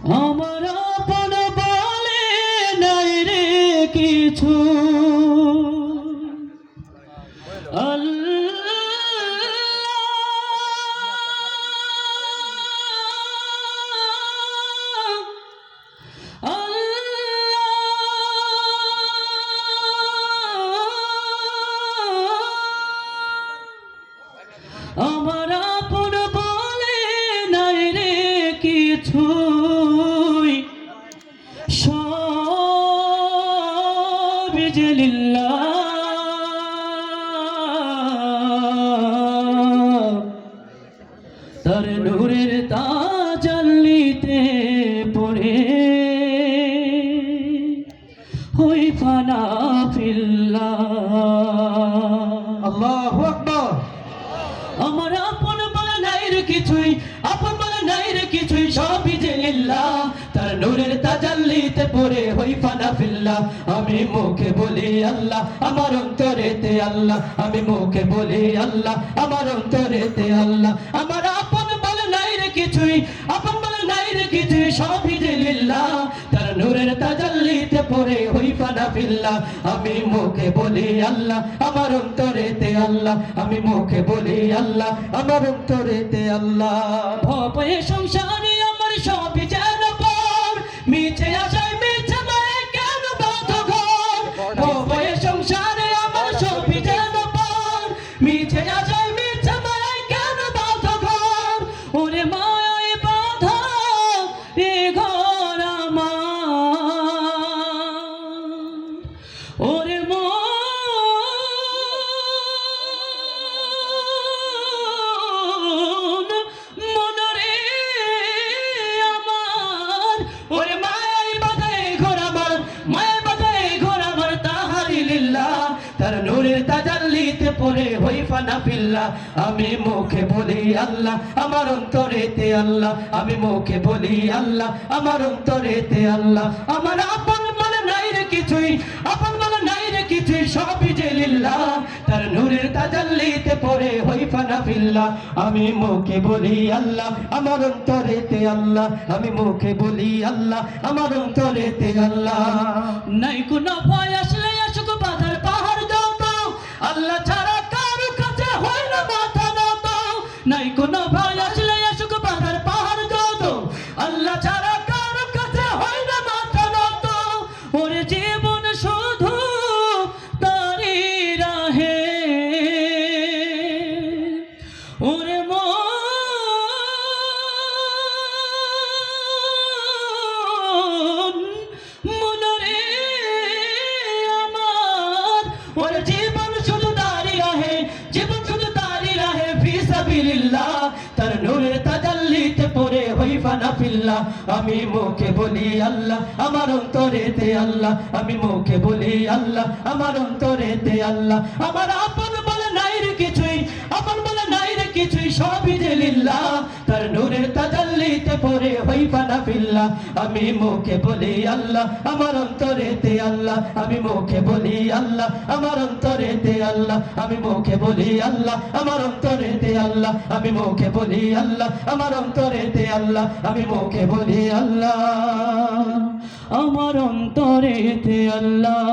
আমার আপন বলে নাই রে কিছু আমার আপন বলে নাই রে কিছুই সবই যে লিল্লাহ তার নূরের তাজাল্লিতে পড়ে হই ফানা ফিল্লাহ। আল্লাহু আকবার। আমার আপন বলে নাই রে কিছুই, আপন বলে নাই রে কিছুই, সবই যে লিল্লাহ তার নূরের তাজাল্লিতে পড়ে হই ফানা ফিল্লাহ। আমি মুখে বলি আল্লাহ, আমার অন্তরেতে আল্লাহ, আমি মুখে বলি আল্লাহ, আমার অন্তরেতে আল্লাহ। আমার আপন বলে নাই রে কিছুই, আপন বলে নাই রে কিছুই, সবই যে লিল্লাহ তার নূরের তাজাল্লিতে পড়ে হই ফানা ফিল্লাহ। আমি মুখে বলি আল্লাহ, আমার অন্তরেতে আল্লাহ, আমি মুখে বলি আল্লাহ, আমার অন্তরেতে আল্লাহ। ভয়ে সংসারে আমার সবই যেন পর, মিছে আশায় মিছে মায়ে কেন বাঁধ ঘর। ভয়ে সংসারে আমার সবই যেন পর, মিছে আশায় মিছে মায়ে কেন বাঁধ ঘর। ওরে মায় বাঁধা এ ঘর আমার, ওরে তার নূরের তাজাল্লিতে পড়ে হই ফানা ফিল্লাহ। আমি মুখে বলি আল্লাহ, আমার অন্তরেতে আল্লাহ, আমি মুখে বলি আল্লাহ, আমার অন্তরেতে আল্লাহ। আমার আপন বলে নাই রে কিছুই, আপন বলে নাই রে কিছুই, সবই যে লিল্লাহ তার নূরের তাজাল্লিতে পড়ে হই ফানা ফিল্লাহ। আমি মুখে বলি আল্লাহ, আমার অন্তরেতে আল্লাহ, আমি মুখে বলি আল্লাহ, আমার অন্তরেতে আল্লাহ। নাই কোনো ভয় আসলে আসুক বাধার পাহাড় যত, আল্লাহ ছাড়া কারো কাছে হয় না মাথা নত। নাই কোনো ভয় আসলে আসুক বাধার পাহাড় যত, আল্লাহ ছাড়া কারো কাছে হয় না মাথা নত। ওরে জীবন শুধু তারি রাহে, ওরে মনরে আমার, ওরে জীবন শুধু তারি রাহে, জীবন শুধু তারি রাহে ফি সাবিলিল্লাহ তার নূরের তাজাল্লিতে পড়ে হই ফানা ফিল্লাহ। আমি মুখে বলি আল্লাহ, আমার অন্তরেতে আল্লাহ, আমি মুখে বলি আল্লাহ, আমার অন্তরেতে আল্লাহ। আমার আপন বলে নাই রে কিছুই, আপন বলে নাই রে কিছুই, সবই যে লিল্লাহ তার নূরের তাজাল্লিতে পড়ে হই ফানা ফিল্লাহ। আমি মুখে বলি আল্লাহ, আমার অন্তরেতে আল্লাহ, আমি মুখে বলি আল্লাহ, আমার অন্তরেতে আল্লাহ, আমি মুখে বলি আল্লাহ, আমার অন্তরেতে আল্লাহ, আমি মুখে বলি আল্লাহ, আমার অন্তরেতে আল্লাহ, আমি মুখে বলি আল্লাহ, আমার অন্তরেতে আল্লাহ।